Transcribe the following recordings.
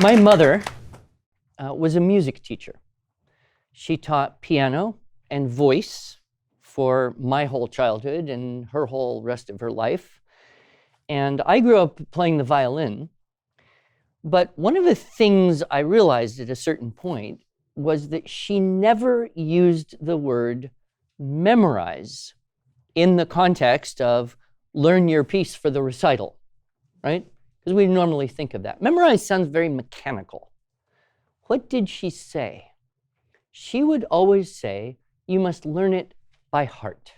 My mother was a music teacher. She taught piano and voice for my whole childhood and her whole rest of her life. And I grew up playing the violin. But one of the things I realized at a certain point was that she never used the word memorize in the context of learn your piece for the recital, right? Because we normally think of that. Memorize sounds very mechanical. What did she say? She would always say, you must learn it by heart.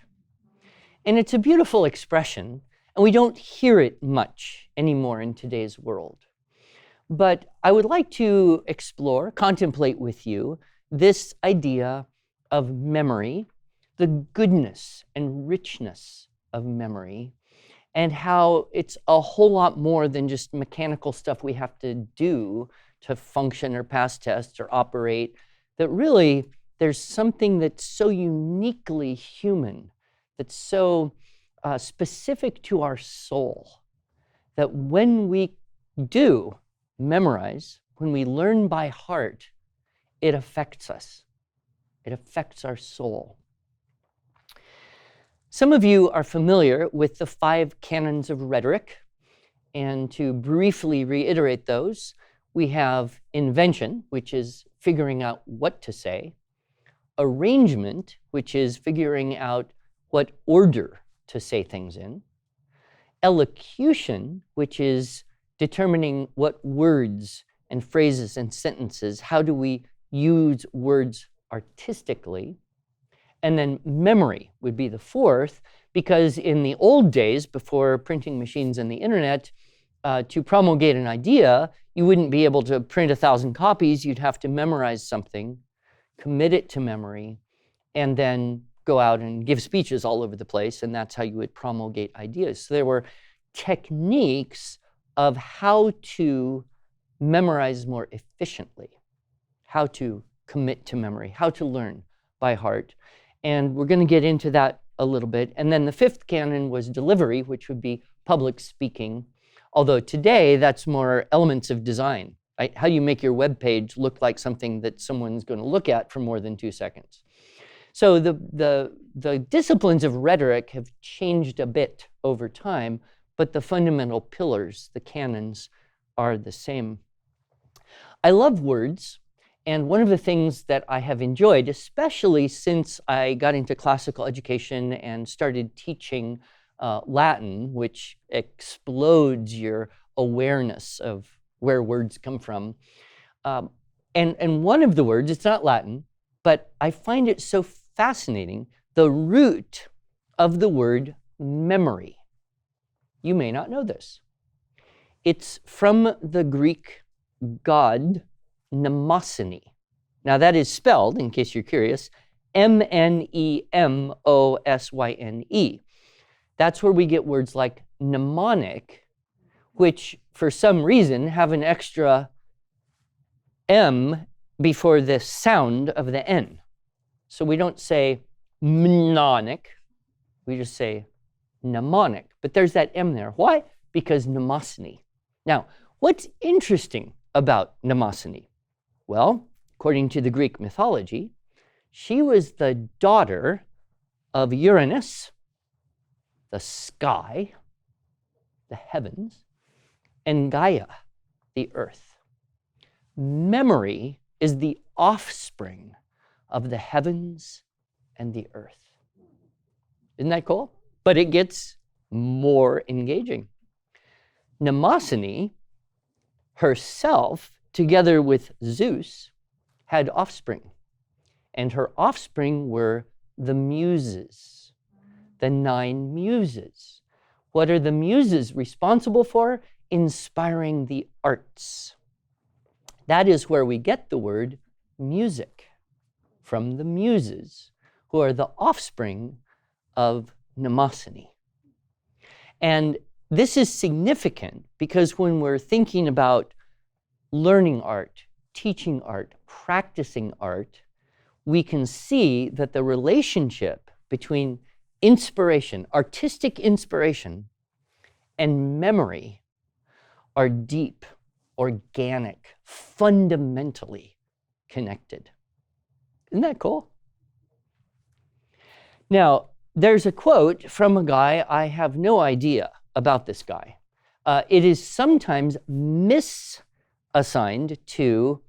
And it's a beautiful expression, and we don't hear it much anymore in today's world. But I would like to explore, contemplate with you, this idea of memory, the goodness and richness of memory, and how it's a whole lot more than just mechanical stuff we have to do to function or pass tests or operate, that really there's something that's so uniquely human, that's so specific to our soul, that when we do memorize, when we learn by heart, it affects us. It affects our soul. Some of you are familiar with the 5 canons of rhetoric, and to briefly reiterate those, we have invention, which is figuring out what to say, arrangement, which is figuring out what order to say things in, elocution, which is determining what words and phrases and sentences, how do we use words artistically, and then memory would be the 4th, because in the old days, before printing machines and the internet, to promulgate an idea, you wouldn't be able to print 1,000 copies. You'd have to memorize something, commit it to memory, and then go out and give speeches all over the place, and that's how you would promulgate ideas. So there were techniques of how to memorize more efficiently, how to commit to memory, how to learn by heart. And we're going to get into that a little bit. And then the 5th canon was delivery, which would be public speaking. Although today, that's more elements of design, right? How you make your web page look like something that someone's going to look at for more than 2 seconds. So the disciplines of rhetoric have changed a bit over time, but the fundamental pillars, the canons, are the same. I love words, and one of the things that I have enjoyed, especially since I got into classical education and started teaching Latin, which explodes your awareness of where words come from. And one of the words, it's not Latin, but I find it so fascinating, the root of the word memory. You may not know this. It's from the Greek god mnemosyne. Now that is spelled, in case you're curious, Mnemosyne. That's where we get words like mnemonic, which for some reason have an extra M before the sound of the N. So we don't say mnemonic, we just say mnemonic. But there's that M there. Why? Because mnemosyne. Now, what's interesting about mnemosyne? Well, according to the Greek mythology, she was the daughter of Uranus, the sky, the heavens, and Gaia, the earth. Memory is the offspring of the heavens and the earth. Isn't that cool? But it gets more engaging. Mnemosyne herself, together with Zeus, had offspring. And her offspring were the muses, the 9 muses. What are the muses responsible for? Inspiring the arts. That is where we get the word music, from the muses, who are the offspring of mnemosyne. And this is significant because when we're thinking about learning art, teaching art, practicing art, we can see that the relationship between inspiration, artistic inspiration, and memory are deep organic, fundamentally connected. Isn't that cool? Now, there's a quote from a guy, I have no idea about this guy. It is sometimes misassigned to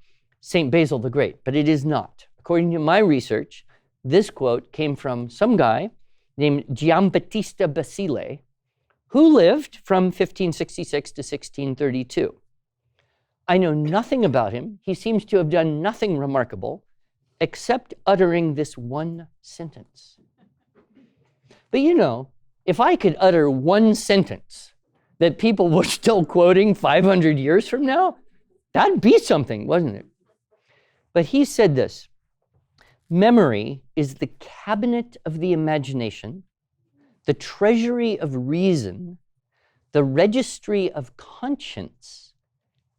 St. Basil the Great, but it is not. According to my research, this quote came from some guy named Giambattista Basile, who lived from 1566 to 1632. I know nothing about him. He seems to have done nothing remarkable except uttering this one sentence. But you know, if I could utter one sentence that people were still quoting 500 years from now, that'd be something, wasn't it? But he said this: memory is the cabinet of the imagination, the treasury of reason, the registry of conscience,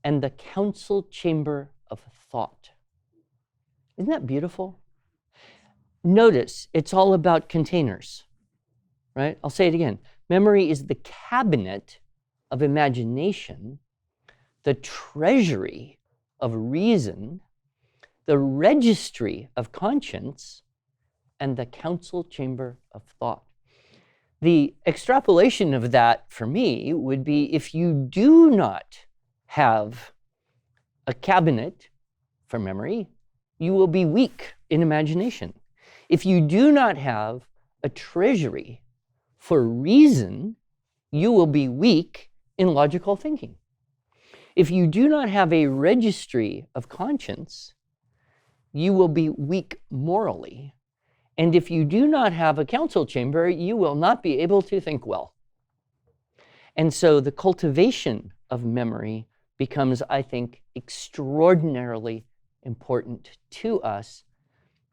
and the council chamber of thought. Isn't that beautiful? Notice, it's all about containers, right? I'll say it again. Memory is the cabinet of imagination, the treasury of reason, the registry of conscience, and the council chamber of thought. The extrapolation of that for me would be, if you do not have a cabinet for memory, you will be weak in imagination. If you do not have a treasury for reason, you will be weak in logical thinking. If you do not have a registry of conscience, you will be weak morally. And if you do not have a council chamber, you will not be able to think well. And so the cultivation of memory becomes, I think, extraordinarily important to us,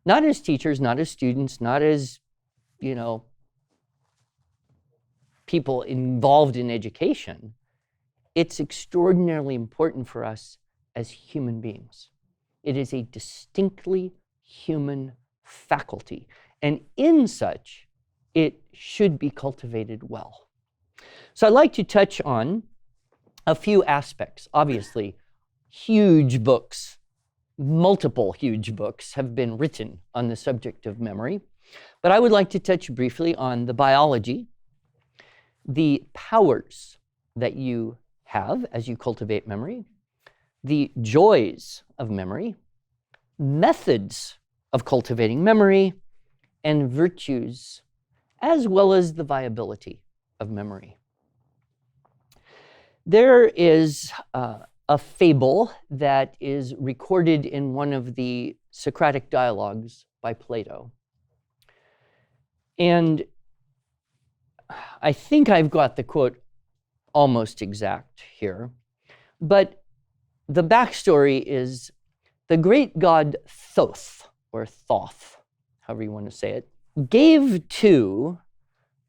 not as teachers, not as students, not as, people involved in education. It's extraordinarily important for us as human beings. It is a distinctly human faculty, and in such, it should be cultivated well. So I'd like to touch on a few aspects. Obviously, huge books, multiple huge books have been written on the subject of memory, but I would like to touch briefly on the biology, the powers that you have as you cultivate memory, the joys of memory, methods of cultivating memory, and virtues, as well as the viability of memory. There is a fable that is recorded in one of the Socratic dialogues by Plato. And I think I've got the quote almost exact here, but the backstory is the great god Thoth, or Thoth, however you want to say it, gave to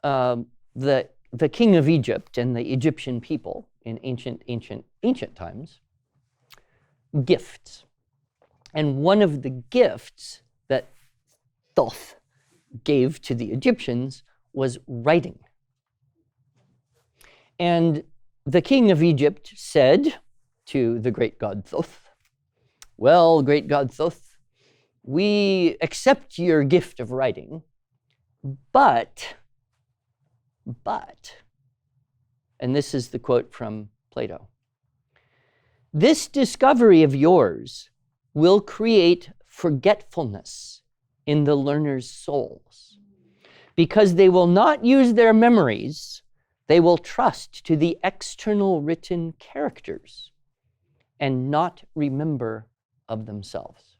the king of Egypt and the Egyptian people in ancient times gifts. And one of the gifts that Thoth gave to the Egyptians was writing. And the king of Egypt said to the great god Thoth, "Well, great god Thoth, we accept your gift of writing, but, and this is the quote from Plato, this discovery of yours will create forgetfulness in the learners' souls, because they will not use their memories, they will trust to the external written characters and not remember of themselves."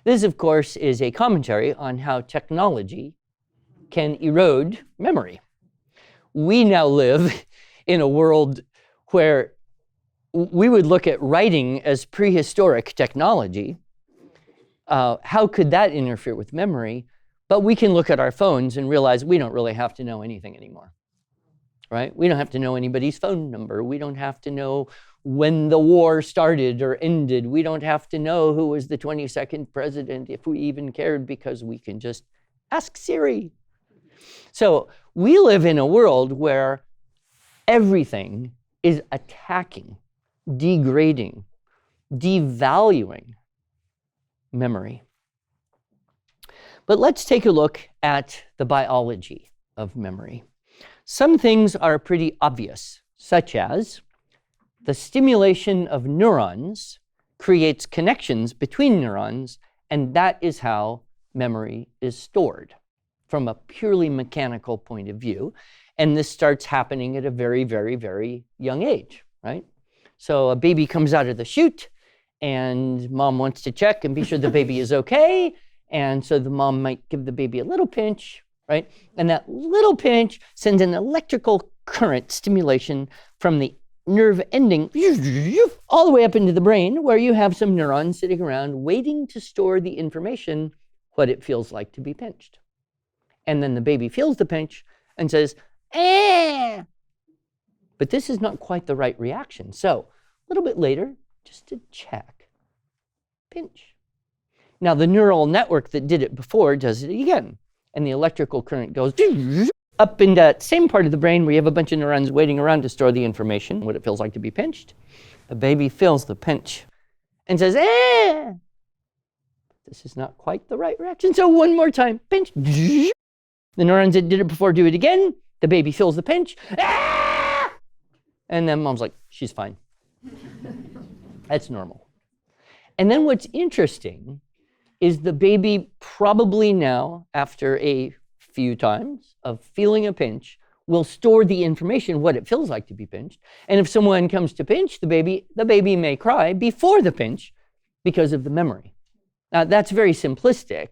This, of course, is a commentary on how technology can erode memory. We now live in a world where we would look at writing as prehistoric technology. How could that interfere with memory? But we can look at our phones and realize we don't really have to know anything anymore, right? We don't have to know anybody's phone number. We don't have to know when the war started or ended. We don't have to know who was the 22nd president, if we even cared, because we can just ask Siri. So we live in a world where everything is attacking degrading, devaluing memory. But let's take a look at the biology of memory. Some things are pretty obvious, such as the stimulation of neurons creates connections between neurons, and that is how memory is stored from a purely mechanical point of view. And this starts happening at a very, very, very young age, right? So a baby comes out of the chute, and mom wants to check and be sure the baby is okay. And so the mom might give the baby a little pinch, right? And that little pinch sends an electrical current stimulation from the nerve ending all the way up into the brain, where you have some neurons sitting around waiting to store the information, what it feels like to be pinched. And then the baby feels the pinch and says, eh. But this is not quite the right reaction. So a little bit later, just to check, pinch. Now the neural network that did it before does it again. And the electrical current goes up in that same part of the brain where you have a bunch of neurons waiting around to store the information, what it feels like to be pinched. The baby feels the pinch and says, eh. This is not quite the right reaction. So one more time, pinch. The neurons that did it before do it again. The baby feels the pinch. Ah! And then mom's like, she's fine. That's normal. And then what's interesting is the baby probably now, after a few times of feeling a pinch, will store the information, what it feels like to be pinched. And if someone comes to pinch the baby may cry before the pinch because of the memory. Now, that's very simplistic,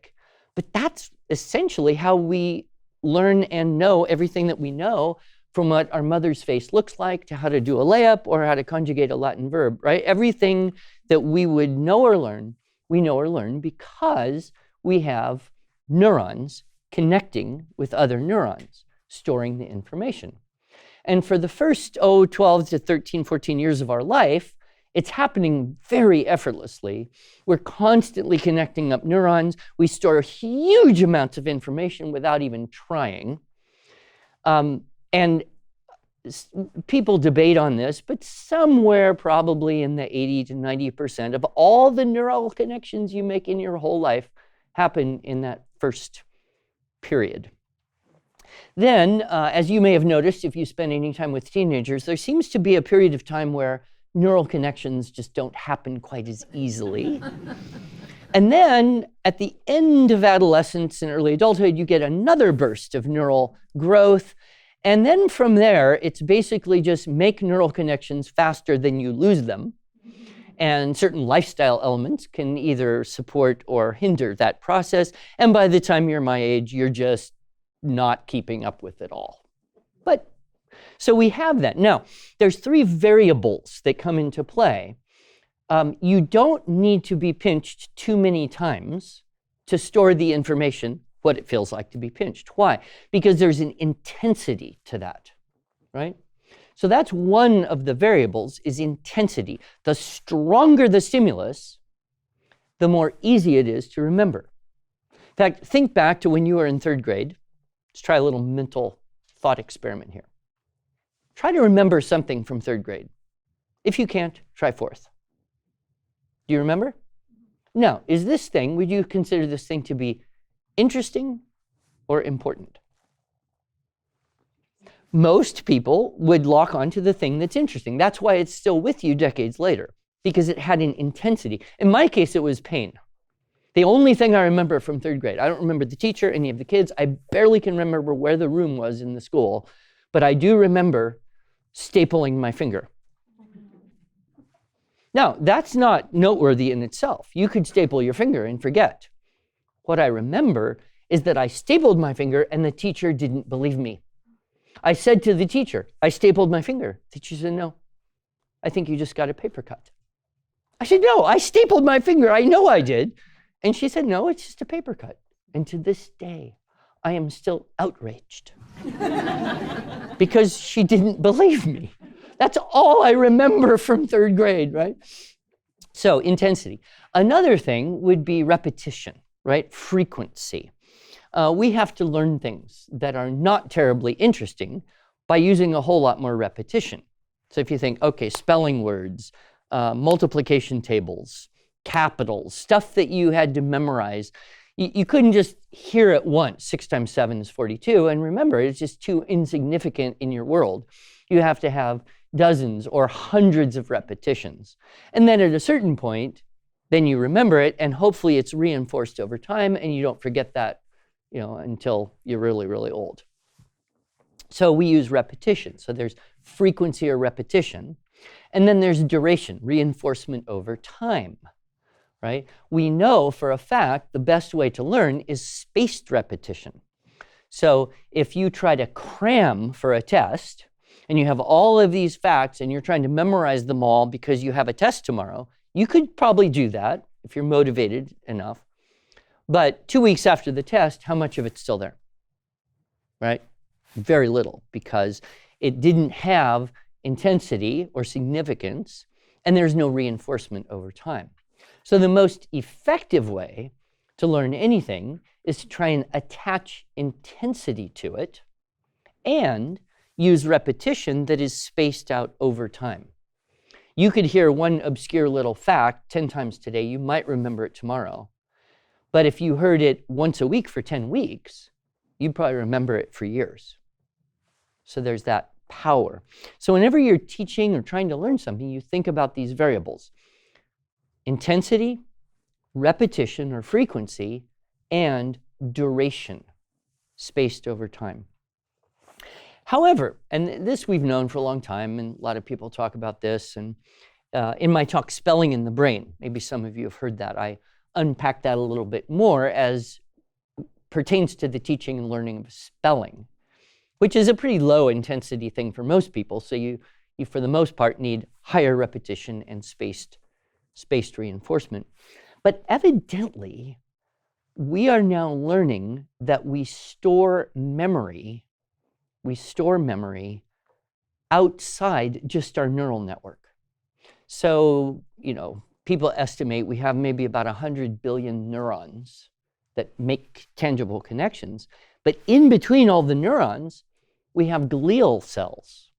but that's essentially how we learn and know everything that we know, from what our mother's face looks like to how to do a layup or how to conjugate a Latin verb, right? Everything that we would know or learn, we know or learn because we have neurons connecting with other neurons, storing the information. And for the first, 12 to 13, 14 years of our life, it's happening very effortlessly. We're constantly connecting up neurons. We store huge amounts of information without even trying. And people debate on this, but somewhere probably in the 80 to 90% of all the neural connections you make in your whole life happen in that first period. Then, as you may have noticed if you spend any time with teenagers, there seems to be a period of time where neural connections just don't happen quite as easily. And then at the end of adolescence and early adulthood, you get another burst of neural growth. And then from there, it's basically just make neural connections faster than you lose them. And certain lifestyle elements can either support or hinder that process. And by the time you're my age, you're just not keeping up with it all. But so we have that. Now, there's three variables that come into play. You don't need to be pinched too many times to store the information, what it feels like to be pinched. Why? Because there's an intensity to that, right? So that's one of the variables, is intensity. The stronger the stimulus, the more easy it is to remember. In fact, think back to when you were in third grade. Let's try a little mental thought experiment here. Try to remember something from third grade. If you can't, try fourth. Do you remember? Now, would you consider this thing to be interesting or important? Most people would lock onto the thing that's interesting. That's why it's still with you decades later, because it had an intensity. In my case, it was pain. The only thing I remember from third grade, I don't remember the teacher, any of the kids. I barely can remember where the room was in the school, but I do remember stapling my finger. Now, that's not noteworthy in itself. You could staple your finger and forget. What I remember is that I stapled my finger and the teacher didn't believe me. I said to the teacher, I stapled my finger. The teacher said, no, I think you just got a paper cut. I said, no, I stapled my finger. I know I did. And she said, no, it's just a paper cut. And to this day, I am still outraged because she didn't believe me. That's all I remember from third grade, right? So intensity. Another thing would be repetition, right? Frequency. We have to learn things that are not terribly interesting by using a whole lot more repetition. So if you think, okay, spelling words, multiplication tables, capitals, stuff that you had to memorize, you couldn't just hear it once. 6 times 7 is 42. And remember, it's just too insignificant in your world. You have to have dozens or hundreds of repetitions. And then at a certain point, then you remember it, and hopefully it's reinforced over time, and you don't forget that, until you're really, really old. So we use repetition. So there's frequency or repetition, and then there's duration, reinforcement over time, right? We know for a fact the best way to learn is spaced repetition. So if you try to cram for a test, and you have all of these facts, and you're trying to memorize them all because you have a test tomorrow, you could probably do that if you're motivated enough. But 2 weeks after the test, how much of it's still there, right? Very little, because it didn't have intensity or significance, and there's no reinforcement over time. So the most effective way to learn anything is to try and attach intensity to it and use repetition that is spaced out over time. You could hear one obscure little fact 10 times today, you might remember it tomorrow. But if you heard it once a week for 10 weeks, you'd probably remember it for years. So there's that power. So whenever you're teaching or trying to learn something, you think about these variables: intensity, repetition or frequency, and duration, spaced over time. However, and this we've known for a long time, and a lot of people talk about this, and in my talk, Spelling in the Brain, maybe some of you have heard that, I unpack that a little bit more as pertains to the teaching and learning of spelling, which is a pretty low intensity thing for most people. So you for the most part, need higher repetition and spaced reinforcement. But evidently, we are now learning that we store memory outside just our neural network. So, people estimate we have maybe about 100 billion neurons that make tangible connections. But in between all the neurons, we have glial cells.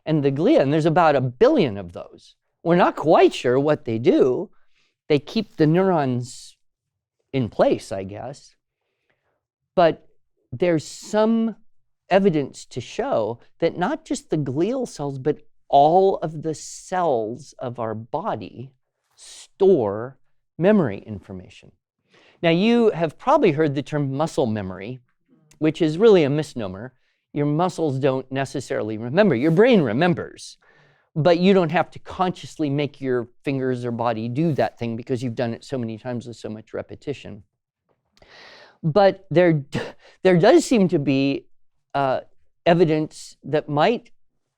And the glia, and there's about 1 billion of those. We're not quite sure what they do. They keep the neurons in place, I guess. But there's some evidence to show that not just the glial cells, but all of the cells of our body store memory information. Now, you have probably heard the term muscle memory, which is really a misnomer. Your muscles don't necessarily remember. Your brain remembers, but you don't have to consciously make your fingers or body do that thing because you've done it so many times with so much repetition. But there does seem to be evidence that might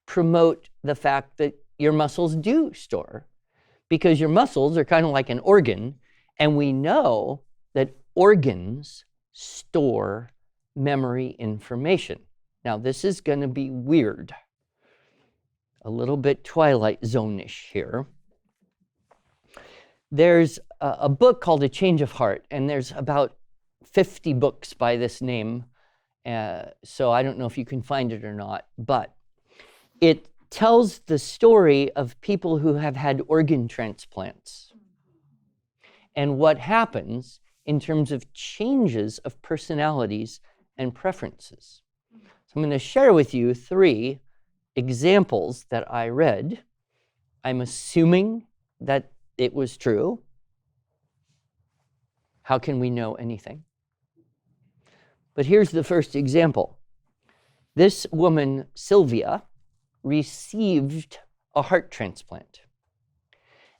promote the fact that your muscles do store, because your muscles are kind of like an organ, and we know that organs store memory information. Now, this is going to be weird, a little bit Twilight Zone-ish here. There's a book called A Change of Heart, and there's about 50 books by this name. So I don't know if you can find it or not, but it tells the story of people who have had organ transplants and what happens in terms of changes of personalities and preferences. So I'm going to share with you 3 examples that I read. I'm assuming that it was true. How can we know anything? But here's the first example. This woman, Sylvia, received a heart transplant.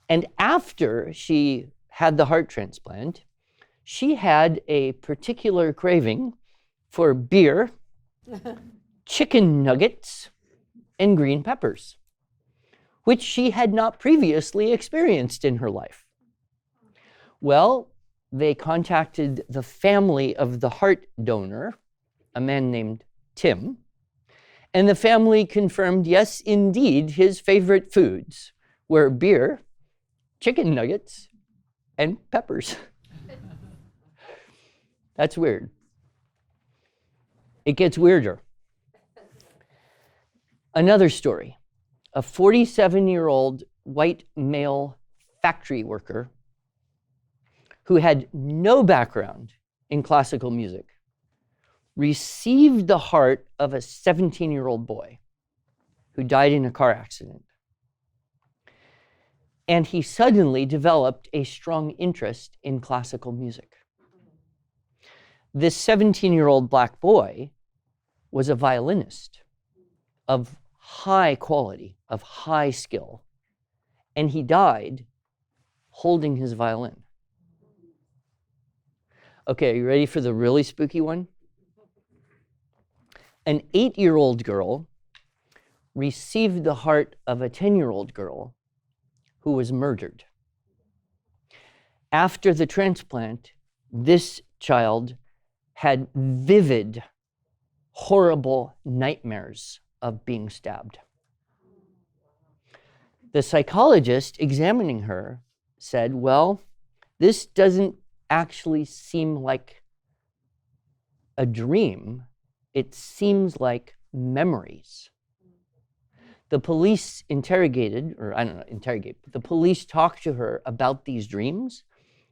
And after she had the heart transplant, she had a particular craving for beer, chicken nuggets, and green peppers, which she had not previously experienced in her life. Well, they contacted the family of the heart donor, a man named Tim, and the family confirmed, yes, indeed, his favorite foods were beer, chicken nuggets, and peppers. That's weird. It gets weirder. Another story. a 47-year-old white male factory worker who had no background in classical music received the heart of a 17-year-old boy who died in a car accident. And he suddenly developed a strong interest in classical music. This 17-year-old black boy was a violinist of high quality, of high skill, and he died holding his violin. Okay, are you ready for the really spooky one? An 8-year-old girl received the heart of a 10-year-old girl who was murdered. After the transplant, this child had vivid, horrible nightmares of being stabbed. The psychologist examining her said, well, this doesn't actually seem like a dream. It seems like memories. The police interrogated, or I don't know, interrogate, but the police talked to her about these dreams,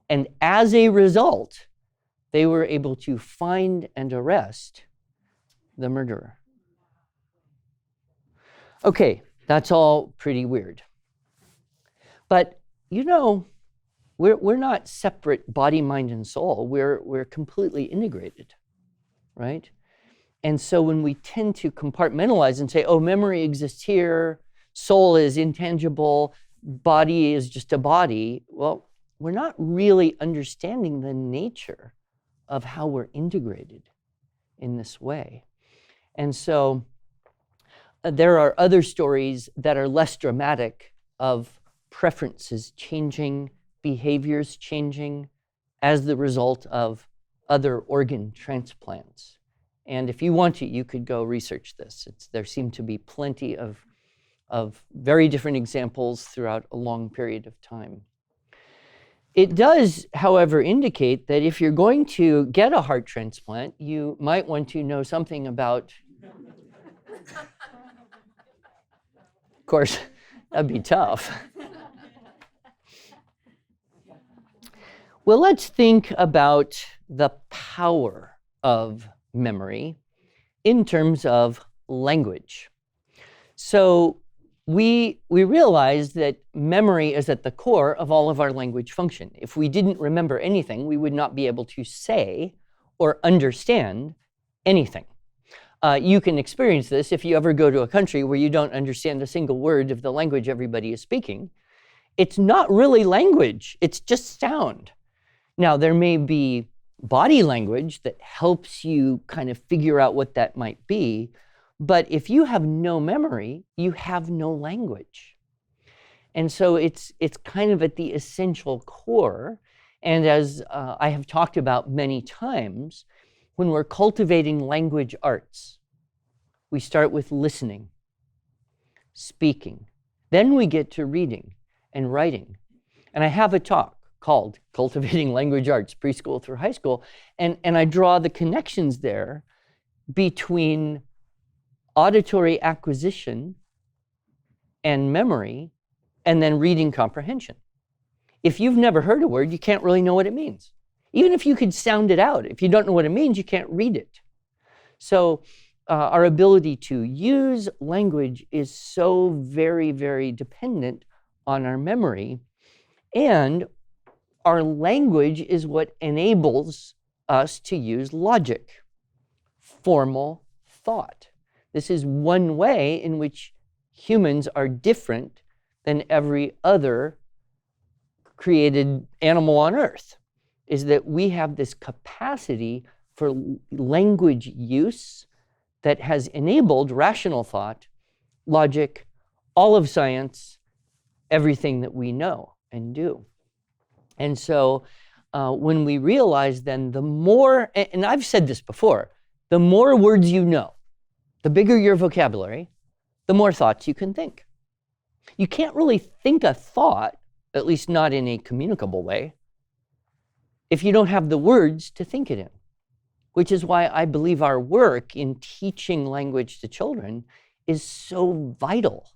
and as a result, they were able to find and arrest the murderer. Okay, that's all pretty weird. But, you know, we're not separate body, mind, and soul. We're completely integrated, right? And so when we tend to compartmentalize and say, oh, memory exists here, soul is intangible, body is just a body, well, we're not really understanding the nature of how we're integrated in this way. And so there are other stories that are less dramatic of preferences changing, behaviors changing as the result of other organ transplants. And if you want to, you could go research this. There seem to be plenty of very different examples throughout a long period of time. It does, however, indicate that if you're going to get a heart transplant, you might want to know something about... Of course, that'd be tough. Well, let's think about the power of memory in terms of language. So we realize that memory is at the core of all of our language function. If we didn't remember anything, we would not be able to say or understand anything. You can experience this if you ever go to a country where you don't understand a single word of the language everybody is speaking. It's not really language, it's just sound. Now, there may be body language that helps you kind of figure out what that might be, but if you have no memory, you have no language. And so it's kind of at the essential core. And as I have talked about many times, when we're cultivating language arts, we start with listening, speaking. Then we get to reading and writing. And I have a talk called Cultivating Language Arts, Preschool through High School, and I draw the connections there between auditory acquisition and memory, and then reading comprehension. If you've never heard a word, you can't really know what it means. Even if you could sound it out, if you don't know what it means, you can't read it. So our ability to use language is so very, very dependent on our memory, and our language is what enables us to use logic, formal thought. This is one way in which humans are different than every other created animal on Earth, is that we have this capacity for language use that has enabled rational thought, logic, all of science, everything that we know and do. And so when we realize then the more, and I've said this before, the more words you know, the bigger your vocabulary, the more thoughts you can think. You can't really think a thought, at least not in a communicable way, if you don't have the words to think it in, which is why I believe our work in teaching language to children is so vital,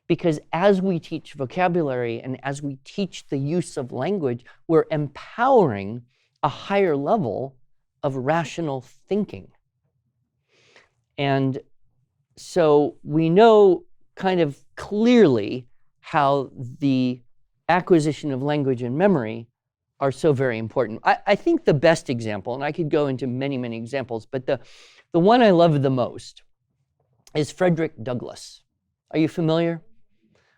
Because as we teach vocabulary and as we teach the use of language, we're empowering a higher level of rational thinking. And so we know kind of clearly how the acquisition of language and memory are so very important. I think the best example, and I could go into many, many examples, but the one I love the most is Frederick Douglass. Are you familiar?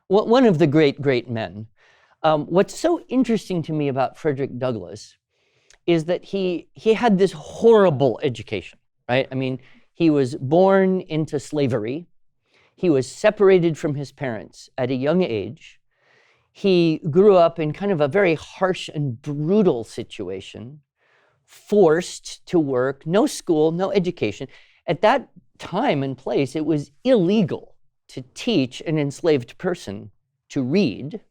One of the great, great men. What's so interesting to me about Frederick Douglass is that he had this horrible education, right? I mean, he was born into slavery. He was separated from his parents at a young age. He grew up in kind of a very harsh and brutal situation, forced to work, no school, no education. At that time and place, it was illegal to teach an enslaved person to read,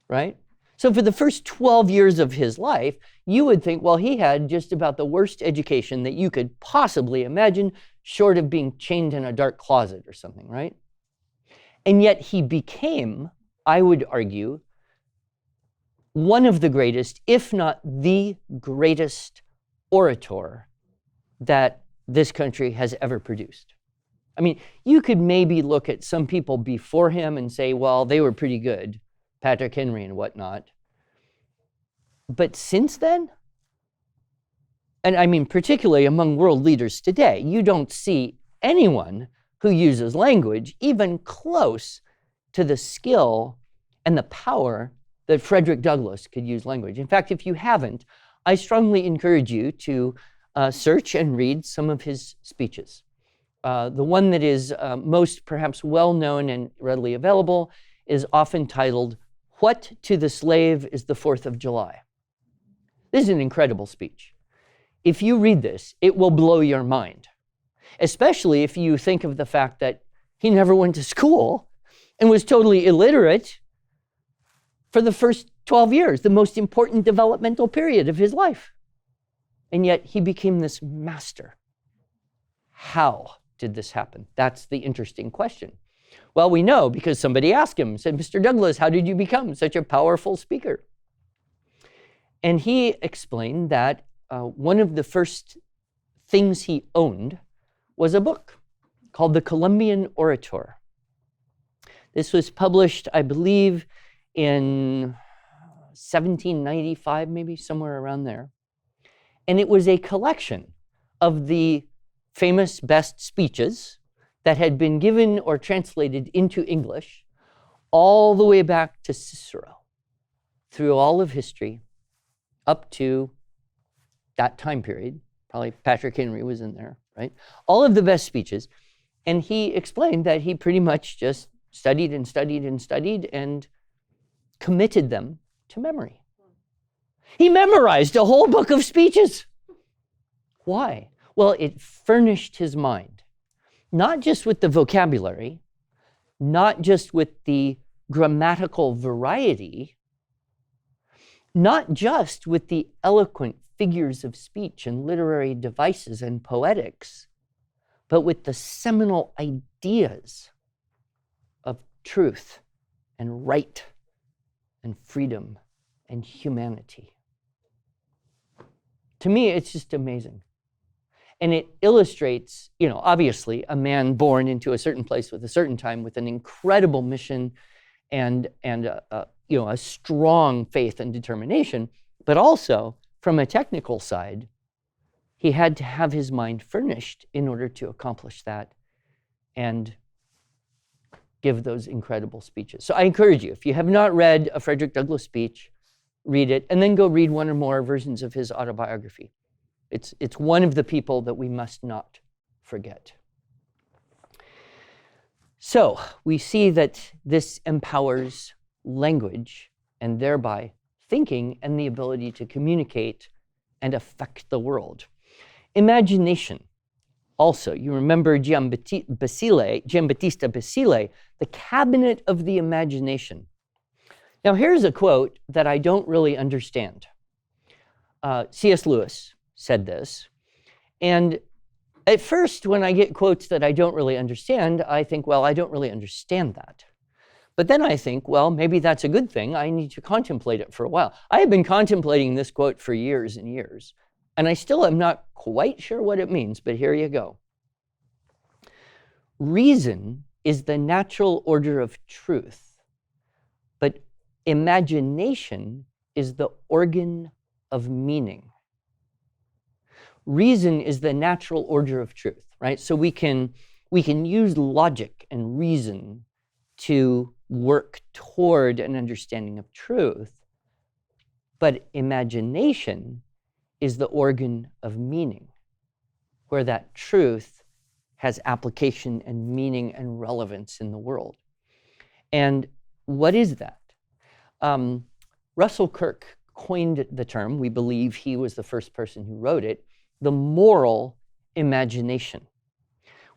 right? So for the first 12 years of his life, you would think, well, he had just about the worst education that you could possibly imagine, short of being chained in a dark closet or something, right? And yet he became, I would argue, one of the greatest, if not the greatest orator that this country has ever produced. I mean, you could maybe look at some people before him and say, well, they were pretty good, Patrick Henry and whatnot. But since then, and I mean, particularly among world leaders today, you don't see anyone who uses language even close to the skill and the power that Frederick Douglass could use language. In fact, if you haven't, I strongly encourage you to search and read some of his speeches. The one that is most perhaps well-known and readily available is often titled, "What to the Slave is the 4th of July?" This is an incredible speech. If you read this, it will blow your mind, especially if you think of the fact that he never went to school and was totally illiterate for the first 12 years, the most important developmental period of his life. And yet he became this master. How did this happen? That's the interesting question. Well, we know because somebody asked him, said, "Mr. Douglass, how did you become such a powerful speaker?" And he explained that one of the first things he owned was a book called The Columbian Orator. This was published, I believe, in 1795, maybe somewhere around there. And it was a collection of the famous best speeches that had been given or translated into English all the way back to Cicero, through all of history, up to that time period. Probably Patrick Henry was in there, right? All of the best speeches. And he explained that he pretty much just studied and studied and studied and committed them to memory. He memorized a whole book of speeches. Why? Well, it furnished his mind, not just with the vocabulary, not just with the grammatical variety, not just with the eloquent figures of speech and literary devices and poetics, but with the seminal ideas of truth and right and freedom and humanity. To me, it's just amazing. And it illustrates, obviously, a man born into a certain place with a certain time with an incredible mission and a strong faith and determination, but also from a technical side, he had to have his mind furnished in order to accomplish that and give those incredible speeches. So I encourage you, if you have not read a Frederick Douglass speech, read it, and then go read one or more versions of his autobiography. It's one of the people that we must not forget. So we see that this empowers language and thereby thinking and the ability to communicate and affect the world. Imagination. Also, you remember Giambattista Basile, the cabinet of the imagination. Now, here's a quote that I don't really understand. C.S. Lewis said this, and at first, when I get quotes that I don't really understand, I think, well, I don't really understand that. But then I think, well, maybe that's a good thing. I need to contemplate it for a while. I have been contemplating this quote for years and years, and I still am not quite sure what it means, but here you go. Reason is the natural order of truth, but imagination is the organ of meaning. Reason is the natural order of truth, right? So we can use logic and reason to work toward an understanding of truth, but imagination is the organ of meaning, where that truth has application and meaning and relevance in the world. And what is that? Russell Kirk coined the term, we believe he was the first person who wrote it, the moral imagination,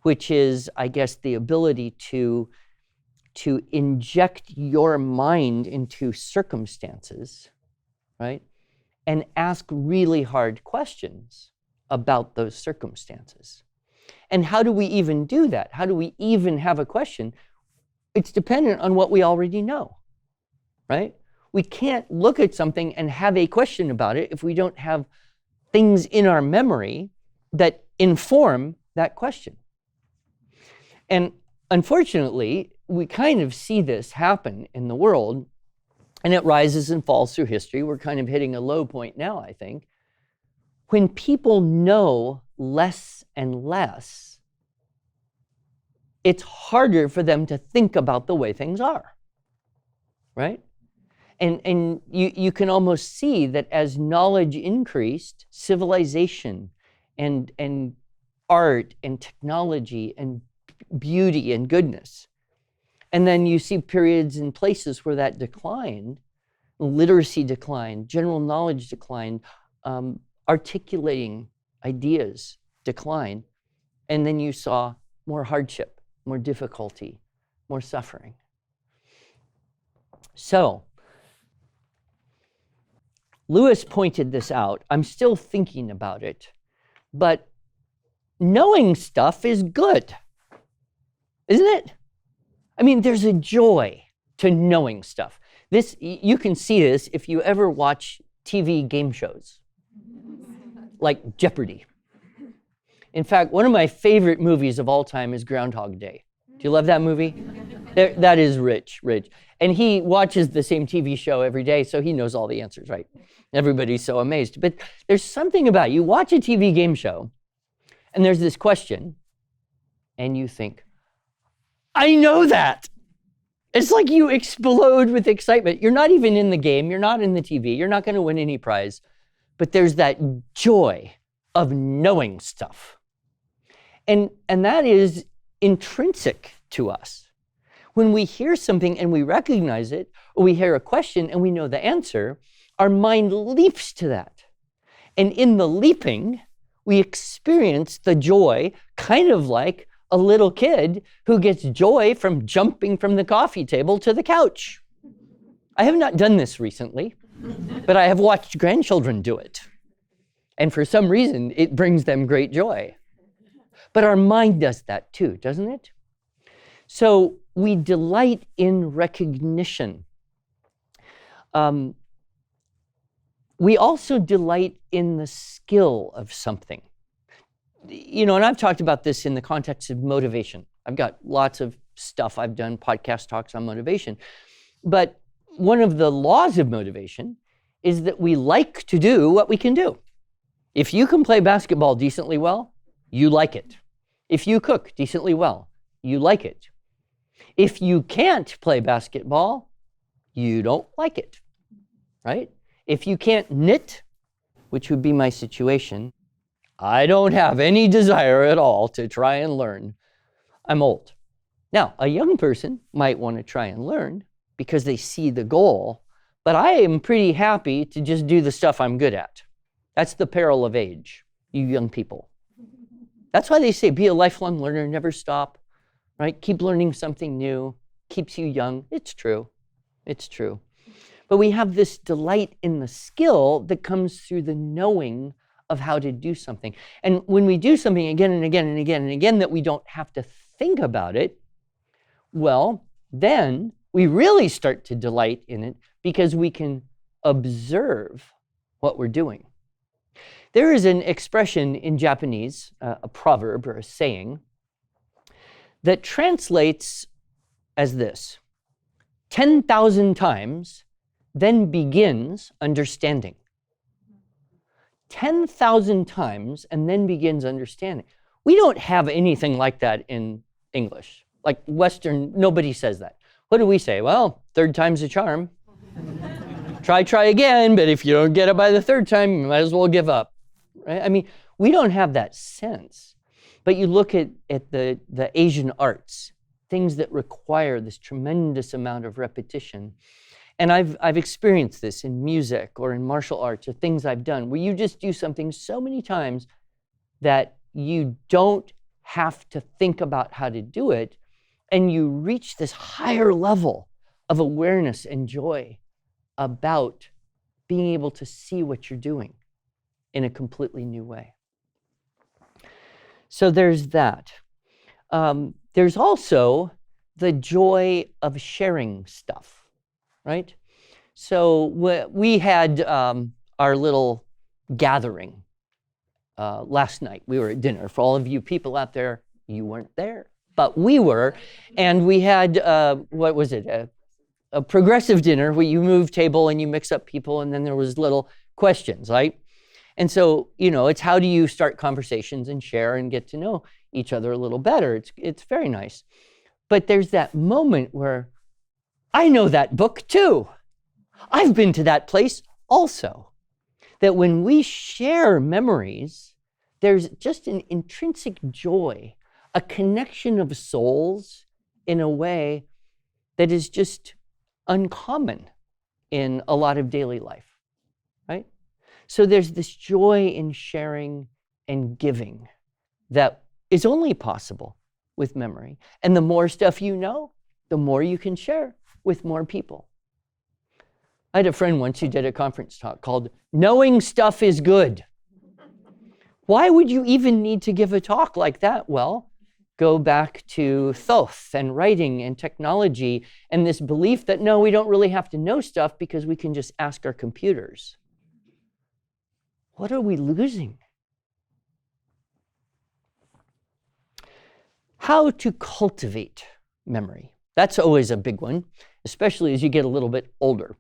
which is, I guess, the ability to inject your mind into circumstances, right? And ask really hard questions about those circumstances. And how do we even do that? How do we even have a question? It's dependent on what we already know, right? We can't look at something and have a question about it if we don't have things in our memory that inform that question. And unfortunately, we kind of see this happen in the world, and it rises and falls through history. We're kind of hitting a low point now, I think. When people know less and less, it's harder for them to think about the way things are, right? And you can almost see that as knowledge increased, civilization and art and technology and beauty and goodness. And then you see periods and places where that declined, literacy declined, general knowledge declined, articulating ideas declined, and then you saw more hardship, more difficulty, more suffering. So, Lewis pointed this out. I'm still thinking about it, but knowing stuff is good, isn't it? I mean, there's a joy to knowing stuff. This, you can see this if you ever watch TV game shows, like Jeopardy. In fact, one of my favorite movies of all time is Groundhog Day. Do you love that movie? That is Rich. And he watches the same TV show every day, so he knows all the answers, right? Everybody's so amazed. But there's something about it. You watch a TV game show, and there's this question, and you think, I know that. It's like you explode with excitement. You're not even in the game. You're not in the TV. You're not going to win any prize. But there's that joy of knowing stuff. And that is intrinsic to us. When we hear something and we recognize it, or we hear a question and we know the answer, our mind leaps to that. And in the leaping, we experience the joy, kind of like a little kid who gets joy from jumping from the coffee table to the couch. I have not done this recently, but I have watched grandchildren do it. And for some reason, it brings them great joy. But our mind does that too, doesn't it? So we delight in recognition. We also delight in the skill of something. You know, and I've talked about this in the context of motivation. I've got lots of stuff. I've done podcast talks on motivation. But one of the laws of motivation is that we like to do what we can do. If you can play basketball decently well, you like it. If you cook decently well, you like it. If you can't play basketball, you don't like it, right? If you can't knit, which would be my situation, I don't have any desire at all to try and learn. I'm old. Now, a young person might want to try and learn because they see the goal, but I am pretty happy to just do the stuff I'm good at. That's the peril of age, you young people. That's why they say be a lifelong learner, never stop, right? Keep learning something new, keeps you young. It's true. It's true. But we have this delight in the skill that comes through the knowing of how to do something. And when we do something again and again and again and again that we don't have to think about it, well, then we really start to delight in it because we can observe what we're doing. There is an expression in Japanese, a proverb or a saying, that translates as this: 10,000 times, then begins understanding. 10,000 times, and then begins understanding. We don't have anything like that in English. Like Western, nobody says that. What do we say? Well, third time's a charm. Try again, but if you don't get it by the third time, you might as well give up. Right? I mean, we don't have that sense. But you look at the Asian arts, things that require this tremendous amount of repetition. And I've experienced this in music or in martial arts or things I've done, where you just do something so many times that you don't have to think about how to do it, and you reach this higher level of awareness and joy about being able to see what you're doing in a completely new way. So there's that. There's also the joy of sharing stuff, right? So we had our little gathering last night. We were at dinner. For all of you people out there, you weren't there, but we were. And we had, what was it? A progressive dinner where you move table and you mix up people, and then there was little questions, right? And so, it's how do you start conversations and share and get to know each other a little better. It's very nice. But there's that moment where I know that book too. I've been to that place also. That when we share memories, there's just an intrinsic joy, a connection of souls in a way that is just uncommon in a lot of daily life, right? So there's this joy in sharing and giving that is only possible with memory. And the more stuff you know, the more you can share with more people. I had a friend once who did a conference talk called "Knowing Stuff is Good." Why would you even need to give a talk like that? Well, go back to Thoth and writing and technology and this belief that, no, we don't really have to know stuff because we can just ask our computers. What are we losing? How to cultivate memory. That's always a big one, especially as you get a little bit older,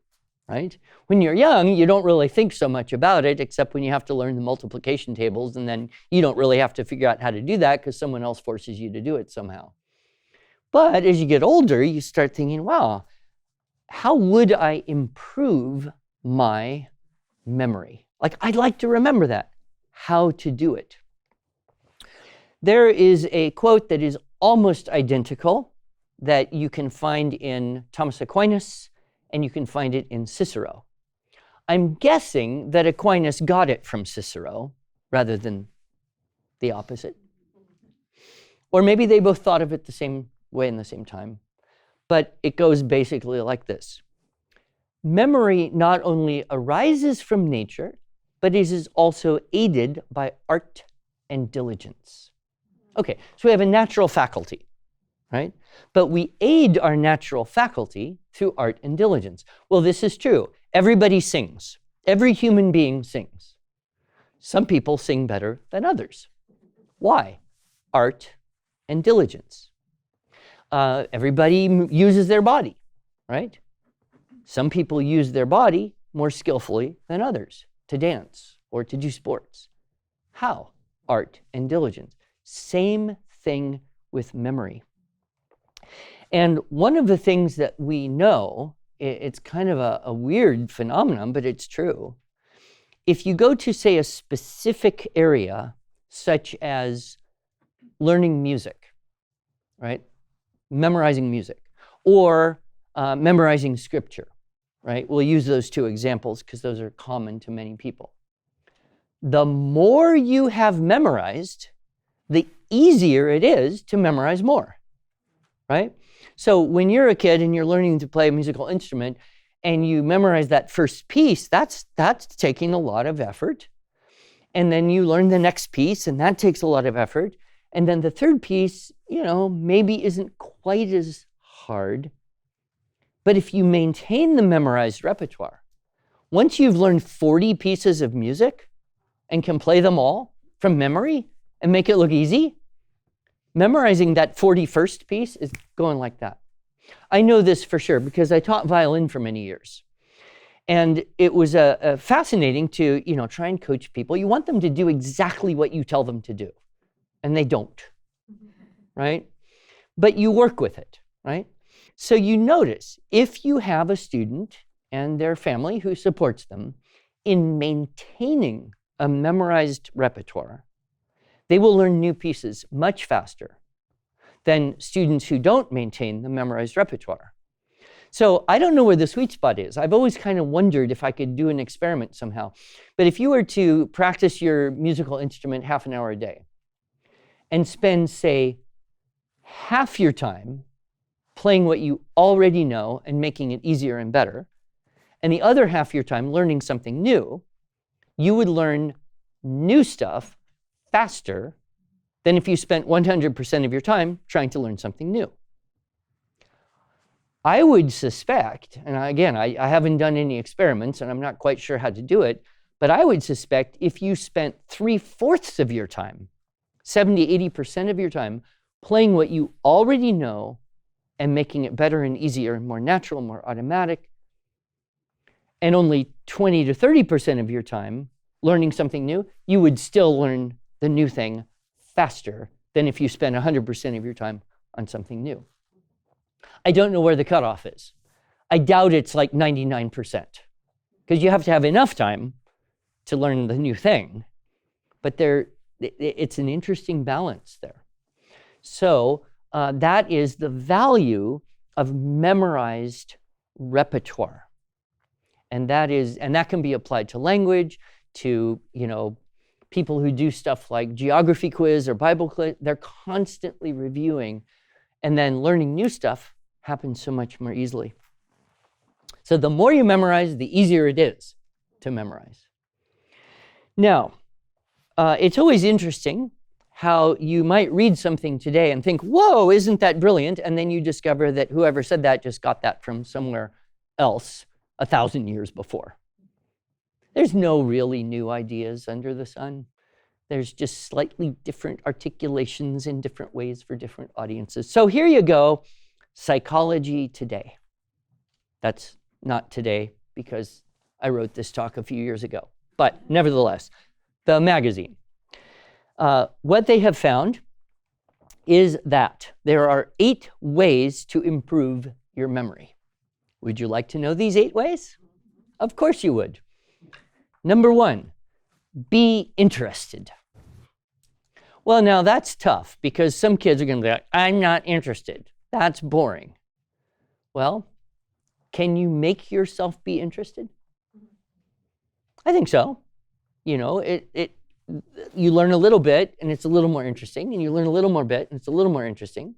right? When you're young, you don't really think so much about it, except when you have to learn the multiplication tables, and then you don't really have to figure out how to do that because someone else forces you to do it somehow. But as you get older, you start thinking, wow, how would I improve my memory? Like, I'd like to remember that. How to do it. There is a quote that is almost identical that you can find in Thomas Aquinas, and you can find it in Cicero. I'm guessing that Aquinas got it from Cicero rather than the opposite. Or maybe they both thought of it the same way in the same time. But it goes basically like this. Memory not only arises from nature, but it is also aided by art and diligence. Okay, so we have a natural faculty, right? But we aid our natural faculty through art and diligence. Well, this is true. Everybody sings. Every human being sings. Some people sing better than others. Why? Art and diligence. Everybody uses their body, right? Some people use their body more skillfully than others to dance or to do sports. How? Art and diligence. Same thing with memory. And one of the things that we know, it's kind of a weird phenomenon, but it's true. If you go to, say, a specific area, such as learning music, right? Memorizing music, or memorizing scripture, right? We'll use those two examples because those are common to many people. The more you have memorized, the easier it is to memorize more, right? So when you're a kid and you're learning to play a musical instrument and you memorize that first piece, that's taking a lot of effort. And then you learn the next piece, and that takes a lot of effort. And then the third piece, maybe isn't quite as hard. But if you maintain the memorized repertoire, once you've learned 40 pieces of music and can play them all from memory and make it look easy, memorizing that 41st piece is going like that. I know this for sure because I taught violin for many years. And it was fascinating to, try and coach people. You want them to do exactly what you tell them to do, and they don't, right? But you work with it, right? So you notice if you have a student and their family who supports them in maintaining a memorized repertoire, they will learn new pieces much faster than students who don't maintain the memorized repertoire. So I don't know where the sweet spot is. I've always kind of wondered if I could do an experiment somehow. But if you were to practice your musical instrument half an hour a day and spend, say, half your time playing what you already know and making it easier and better, and the other half of your time learning something new, you would learn new stuff faster than if you spent 100% of your time trying to learn something new. I would suspect, and again, I haven't done any experiments and I'm not quite sure how to do it, but I would suspect if you spent 3/4 of your time, 70-80% of your time, playing what you already know and making it better and easier and more natural, more automatic, and only 20-30% of your time learning something new, you would still learn the new thing faster than if you spent 100% of your time on something new. I don't know where the cutoff is. I doubt it's like 99%, because you have to have enough time to learn the new thing, but it's an interesting balance there. So that is the value of memorized repertoire. And that can be applied to language, to people who do stuff like geography quiz or Bible quiz. They're constantly reviewing, and then learning new stuff happens so much more easily. So the more you memorize, the easier it is to memorize. Now, it's always interesting how you might read something today and think, whoa, isn't that brilliant? And then you discover that whoever said that just got that from somewhere else 1,000 years before. There's no really new ideas under the sun. There's just slightly different articulations in different ways for different audiences. So here you go, Psychology Today. That's not today because I wrote this talk a few years ago. But nevertheless, the magazine. What they have found is that there are 8 ways to improve your memory. Would you like to know these 8 ways? Of course you would. Number 1, be interested. Well, now that's tough because some kids are going to be like, I'm not interested. That's boring. Well, can you make yourself be interested? I think so. You learn a little bit and it's a little more interesting, and you learn a little more bit and it's a little more interesting.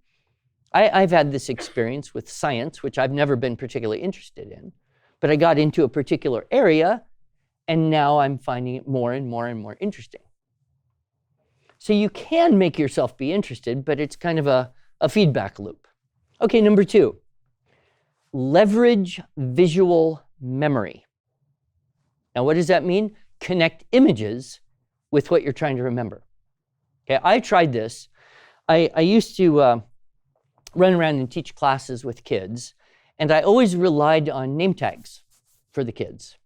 I've had this experience with science, which I've never been particularly interested in, but I got into a particular area and now I'm finding it more and more and more interesting. So you can make yourself be interested, but it's kind of a feedback loop. Okay, number 2, leverage visual memory. Now, what does that mean? Connect images with what you're trying to remember. Okay, I tried this. I used to run around and teach classes with kids, and I always relied on name tags for the kids.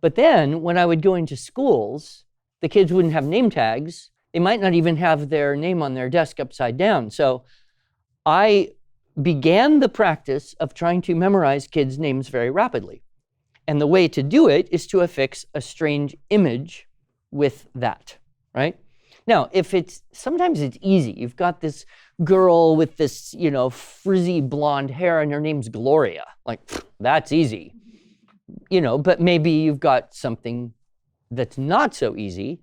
But then when I would go into schools, the kids wouldn't have name tags. They might not even have their name on their desk upside down. So I began the practice of trying to memorize kids' names very rapidly. And the way to do it is to affix a strange image with that, right? Now, sometimes it's easy. You've got this girl with this, frizzy blonde hair and her name's Gloria. Like, that's easy. But maybe you've got something that's not so easy,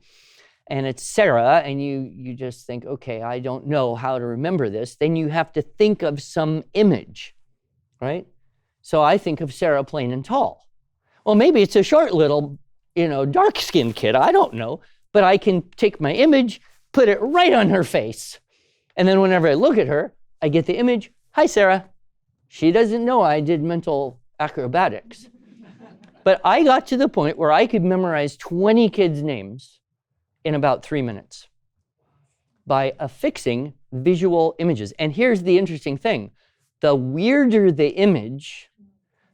and it's Sarah, and you just think, okay, I don't know how to remember this. Then you have to think of some image, right? So I think of Sarah plain and tall. Well, maybe it's a short little, dark-skinned kid. I don't know. But I can take my image, put it right on her face. And then whenever I look at her, I get the image, hi, Sarah. She doesn't know I did mental acrobatics. But I got to the point where I could memorize 20 kids' names in about 3 minutes by affixing visual images. And here's the interesting thing. The weirder the image,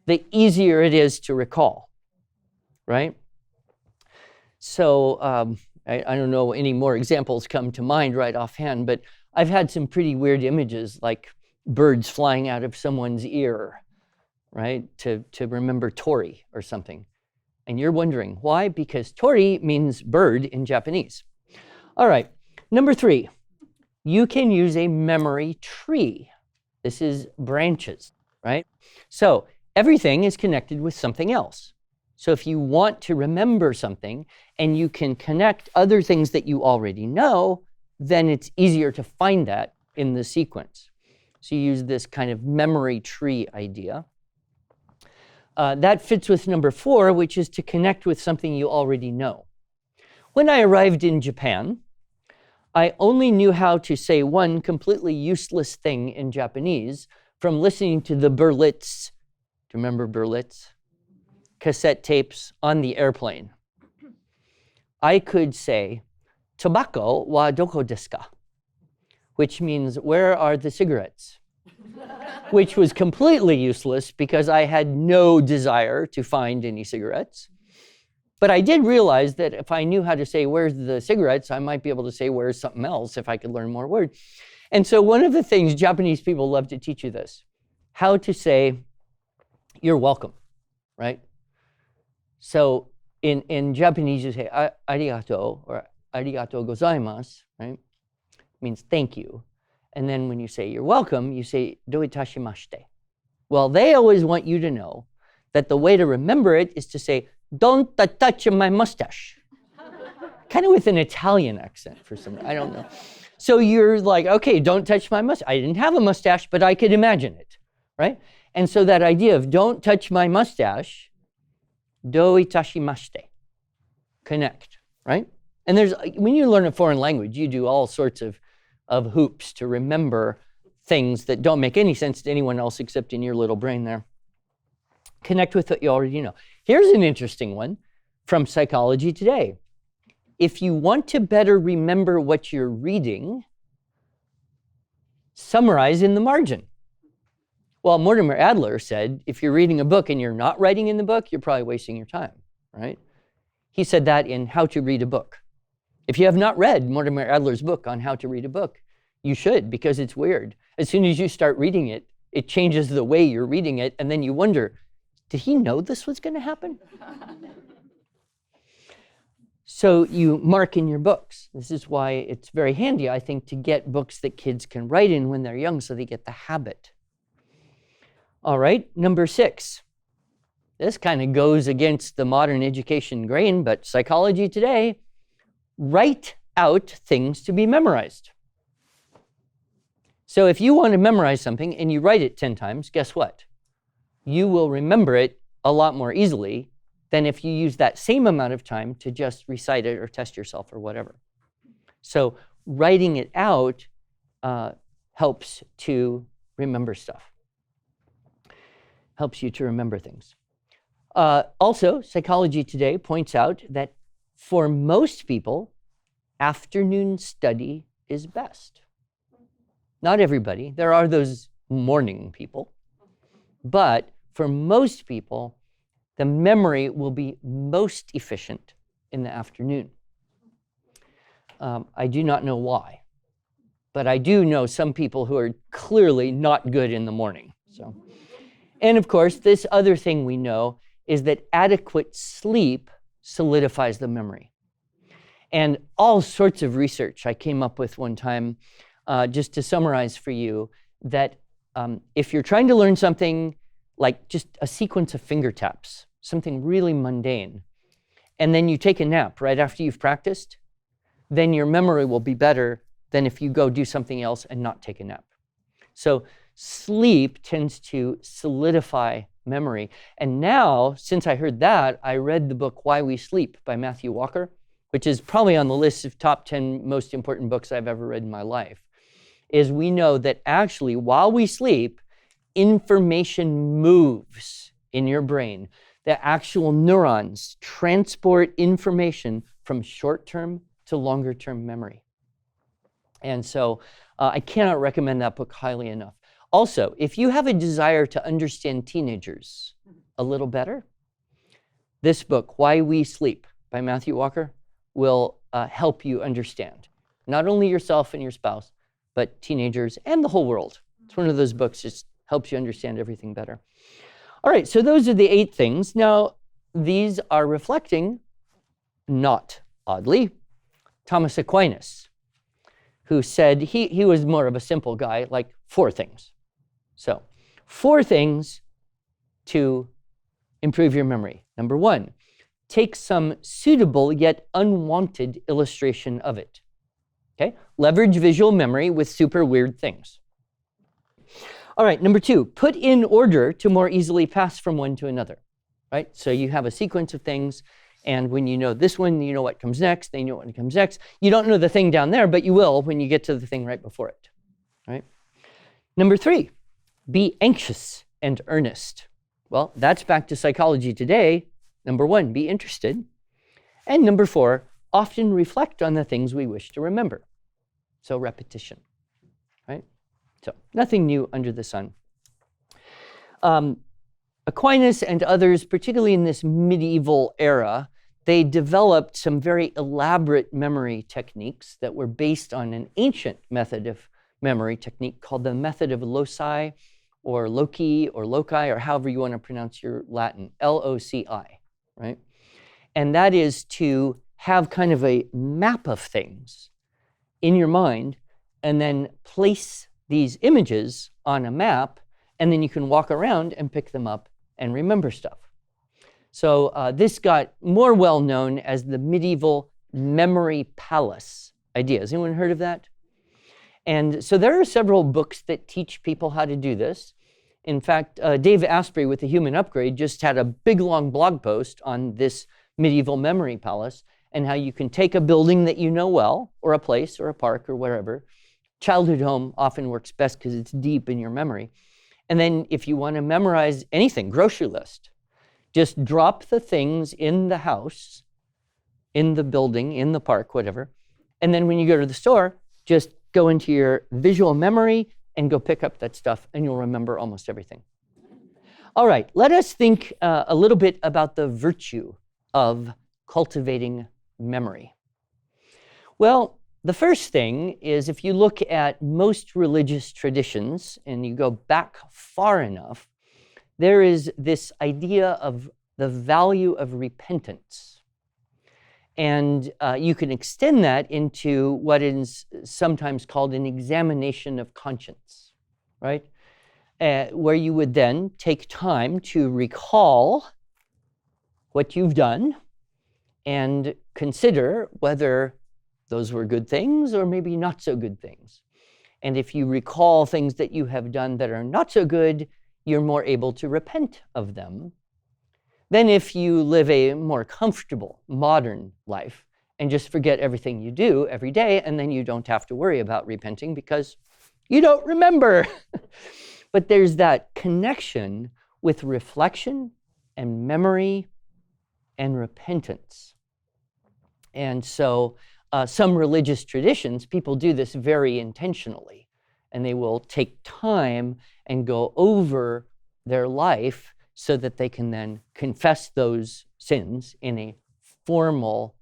the easier it is to recall, right? So I don't know any more examples come to mind right offhand, but I've had some pretty weird images like birds flying out of someone's ear, right? To remember tori or something. And you're wondering why? Because tori means bird in Japanese. All right, number 3, you can use a memory tree. This is branches, right? So everything is connected with something else. So if you want to remember something and you can connect other things that you already know, then it's easier to find that in the sequence. So you use this kind of memory tree idea. That fits with number 4, which is to connect with something you already know. When I arrived in Japan, I only knew how to say one completely useless thing in Japanese from listening to the Berlitz, do you remember Berlitz? Cassette tapes on the airplane. I could say, tobacco wa doko desu ka? Which means, where are the cigarettes? Which was completely useless because I had no desire to find any cigarettes. But I did realize that if I knew how to say, where's the cigarettes, I might be able to say, where's something else if I could learn more words. And so one of the things, Japanese people love to teach you this, how to say, you're welcome, right? So in Japanese, you say, arigato, or arigato gozaimasu, right? Means thank you. And then when you say you're welcome, you say do itashimashite. Well, they always want you to know that the way to remember it is to say, don't touch my mustache. Kind of with an Italian accent for some reason, I don't know. So you're like, okay, don't touch my mustache. I didn't have a mustache, but I could imagine it, right? And so that idea of don't touch my mustache, do itashimashite, connect, right? And when you learn a foreign language, you do all sorts of hoops to remember things that don't make any sense to anyone else except in your little brain there. Connect with what you already know. Here's an interesting one from Psychology Today. If you want to better remember what you're reading, summarize in the margin. Well, Mortimer Adler said, if you're reading a book and you're not writing in the book, you're probably wasting your time, right? He said that in How to Read a Book. If you have not read Mortimer Adler's book on how to read a book, you should, because it's weird. As soon as you start reading it, it changes the way you're reading it, and then you wonder, did he know this was going to happen? So you mark in your books. This is why it's very handy, I think, to get books that kids can write in when they're young so they get the habit. All right, number 6. This kind of goes against the modern education grain, but Psychology Today, write out things to be memorized. So if you want to memorize something and you write it 10 times, guess what? You will remember it a lot more easily than if you use that same amount of time to just recite it or test yourself or whatever. So writing it out helps to remember stuff. Helps you to remember things. Also, Psychology Today points out that for most people, afternoon study is best. Not everybody. There are those morning people. But for most people, the memory will be most efficient in the afternoon. I do not know why, but I do know some people who are clearly not good in the morning. So, and of course, this other thing we know is that adequate sleep solidifies the memory. And all sorts of research I came up with one time, just to summarize for you, that if you're trying to learn something like just a sequence of finger taps, something really mundane, and then you take a nap right after you've practiced, then your memory will be better than if you go do something else and not take a nap. So sleep tends to solidify memory. And now, since I heard that, I read the book Why We Sleep by Matthew Walker, which is probably on the list of top 10 most important books I've ever read in my life, is we know that actually while we sleep, information moves in your brain. The actual neurons transport information from short-term to longer-term memory. And so I cannot recommend that book highly enough. Also, if you have a desire to understand teenagers a little better, this book, Why We Sleep by Matthew Walker, will help you understand not only yourself and your spouse, but teenagers and the whole world. It's one of those books that just helps you understand everything better. All right, so those are the 8 things. Now, these are reflecting, not oddly, Thomas Aquinas, who said he was more of a simple guy, like 4 things. So, 4 things to improve your memory. Number 1, take some suitable yet unwanted illustration of it. Okay? Leverage visual memory with super weird things. All right, number 2, put in order to more easily pass from one to another. Right? So you have a sequence of things, and when you know this one, you know what comes next, then you know what comes next. You don't know the thing down there, but you will when you get to the thing right before it. Right? Number 3, be anxious and earnest. Well, that's back to psychology today. Number 1, be interested. And number 4, often reflect on the things we wish to remember. So repetition, right? So nothing new under the sun. Aquinas and others, particularly in this medieval era, they developed some very elaborate memory techniques that were based on an ancient method of memory technique called the method of loci, or loci, or however you want to pronounce your Latin, L-O-C-I, right? And that is to have kind of a map of things in your mind and then place these images on a map, and then you can walk around and pick them up and remember stuff. So this got more well known as the medieval memory palace idea. Has anyone heard of that? And so there are several books that teach people how to do this. In fact, Dave Asprey with The Human Upgrade just had a big long blog post on this medieval memory palace and how you can take a building that you know well, or a place, or a park, or wherever. Childhood home often works best because it's deep in your memory. And then if you want to memorize anything, grocery list, just drop the things in the house, in the building, in the park, whatever. And then when you go to the store, just go into your visual memory and go pick up that stuff, and you'll remember almost everything. All right, let us think a little bit about the virtue of cultivating memory. Well, the first thing is, if you look at most religious traditions and you go back far enough, there is this idea of the value of repentance. And you can extend that into what is sometimes called an examination of conscience, right? Where you would then take time to recall what you've done and consider whether those were good things or maybe not so good things. And if you recall things that you have done that are not so good, you're more able to repent of them than if you live a more comfortable, modern life and just forget everything you do every day, and then you don't have to worry about repenting because you don't remember. But there's that connection with reflection and memory and repentance. And so some religious traditions, people do this very intentionally, and they will take time and go over their life so that they can then confess those sins in a formal,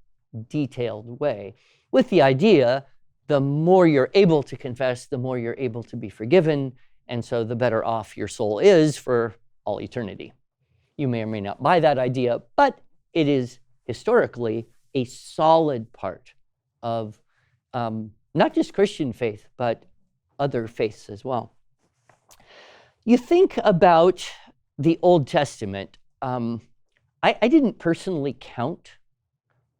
detailed way, with the idea the more you're able to confess, the more you're able to be forgiven, and so the better off your soul is for all eternity. You may or may not buy that idea, but it is historically a solid part of not just Christian faith, but other faiths as well. You think about the Old Testament. I didn't personally count,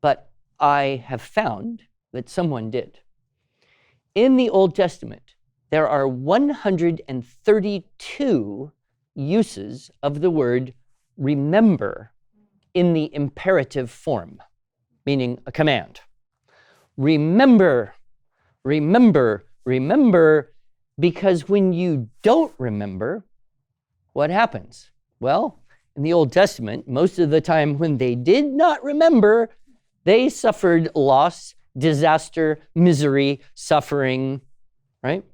but I have found that someone did. In the Old Testament, there are 132 uses of the word remember in the imperative form, meaning a command. Remember, remember, remember, because when you don't remember, what happens? Well, in the Old Testament, most of the time when they did not remember, they suffered loss, disaster, misery, suffering, right?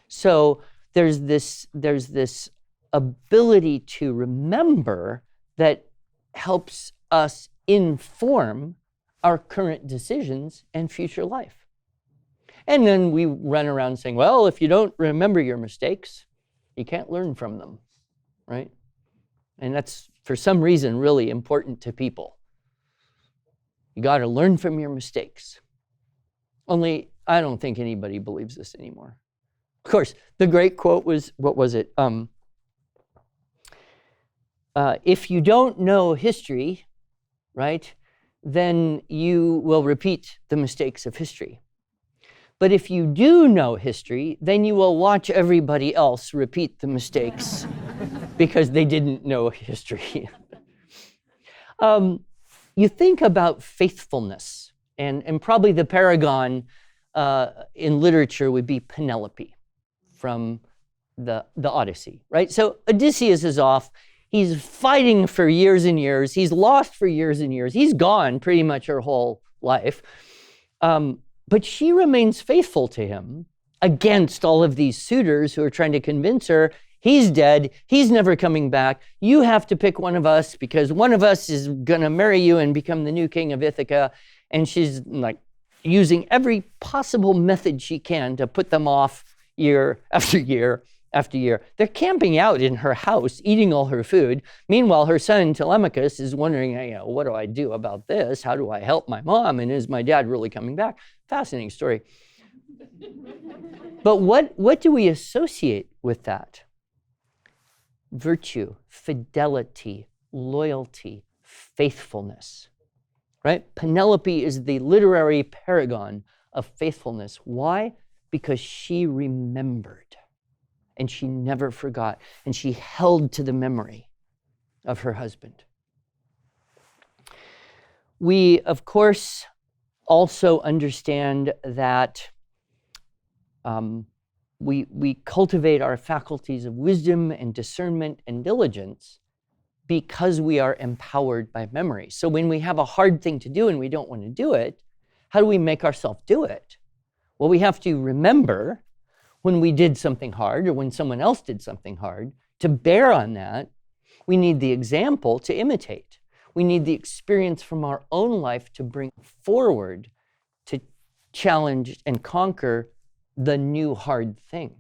So there's this ability to remember that helps us inform our current decisions and future life. And then we run around saying, well, if you don't remember your mistakes, you can't learn from them, right? And that's, for some reason, really important to people. You got to learn from your mistakes. Only, I don't think anybody believes this anymore. Of course, the great quote was, what was it? If you don't know history, right, then you will repeat the mistakes of history. But if you do know history, then you will watch everybody else repeat the mistakes because they didn't know history. You think about faithfulness, and probably the paragon in literature would be Penelope from the Odyssey, right? So Odysseus is off. He's fighting for years and years. He's lost for years and years. He's gone pretty much her whole life. But she remains faithful to him against all of these suitors who are trying to convince her, he's dead, he's never coming back, you have to pick one of us because one of us is gonna marry you and become the new king of Ithaca. And she's like using every possible method she can to put them off year after year after year. They're camping out in her house, eating all her food. Meanwhile, her son Telemachus is wondering, what do I do about this? How do I help my mom? And is my dad really coming back? Fascinating story. But what do we associate with that? Virtue, fidelity, loyalty, faithfulness, right? Penelope is the literary paragon of faithfulness. Why? Because she remembered. And she never forgot, and she held to the memory of her husband. We, of course, also understand that we cultivate our faculties of wisdom and discernment and diligence because we are empowered by memory. So when we have a hard thing to do and we don't want to do it, how do we make ourselves do it? Well, we have to remember when we did something hard or when someone else did something hard. To bear on that, we need the example to imitate. We need the experience from our own life to bring forward to challenge and conquer the new hard thing.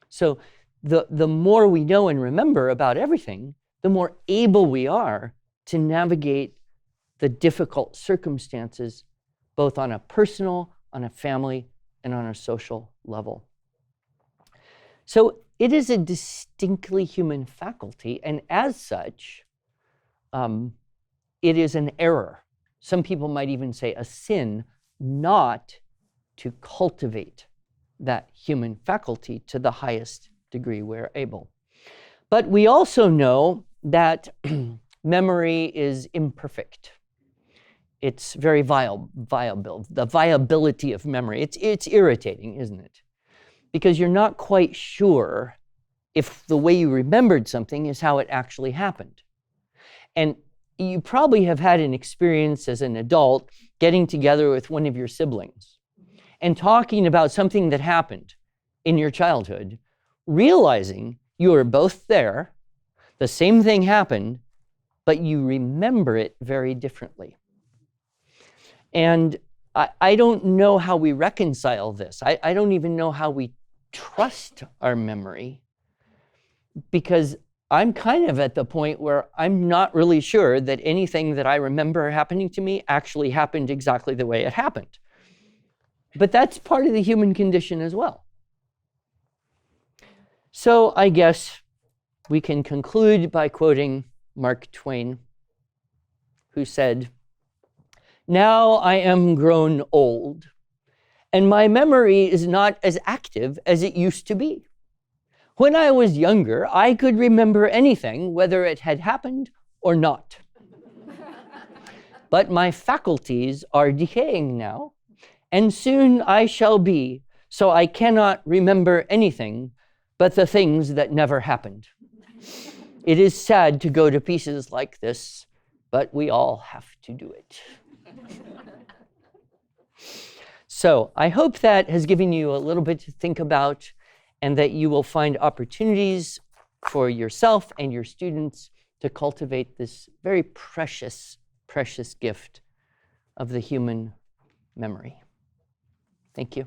So the more we know and remember about everything, the more able we are to navigate the difficult circumstances, both on a personal, on a family, and on a social level. So it is a distinctly human faculty, and as such, it is an error. Some people might even say a sin not to cultivate that human faculty to the highest degree we're able. But we also know that memory is imperfect. It's very viable, the viability of memory. It's irritating, isn't it? Because you're not quite sure if the way you remembered something is how it actually happened. And you probably have had an experience as an adult getting together with one of your siblings and talking about something that happened in your childhood, realizing you were both there, the same thing happened, but you remember it very differently. And I don't know how we reconcile this. I don't even know how we trust our memory, because I'm kind of at the point where I'm not really sure that anything that I remember happening to me actually happened exactly the way it happened. But that's part of the human condition as well. So I guess we can conclude by quoting Mark Twain, who said, "Now I am grown old, and my memory is not as active as it used to be. When I was younger, I could remember anything, whether it had happened or not. But my faculties are decaying now, and soon I shall be, so I cannot remember anything but the things that never happened." It is sad to go to pieces like this, but we all have to do it. So I hope that has given you a little bit to think about, and that you will find opportunities for yourself and your students to cultivate this very precious, precious gift of the human memory. Thank you.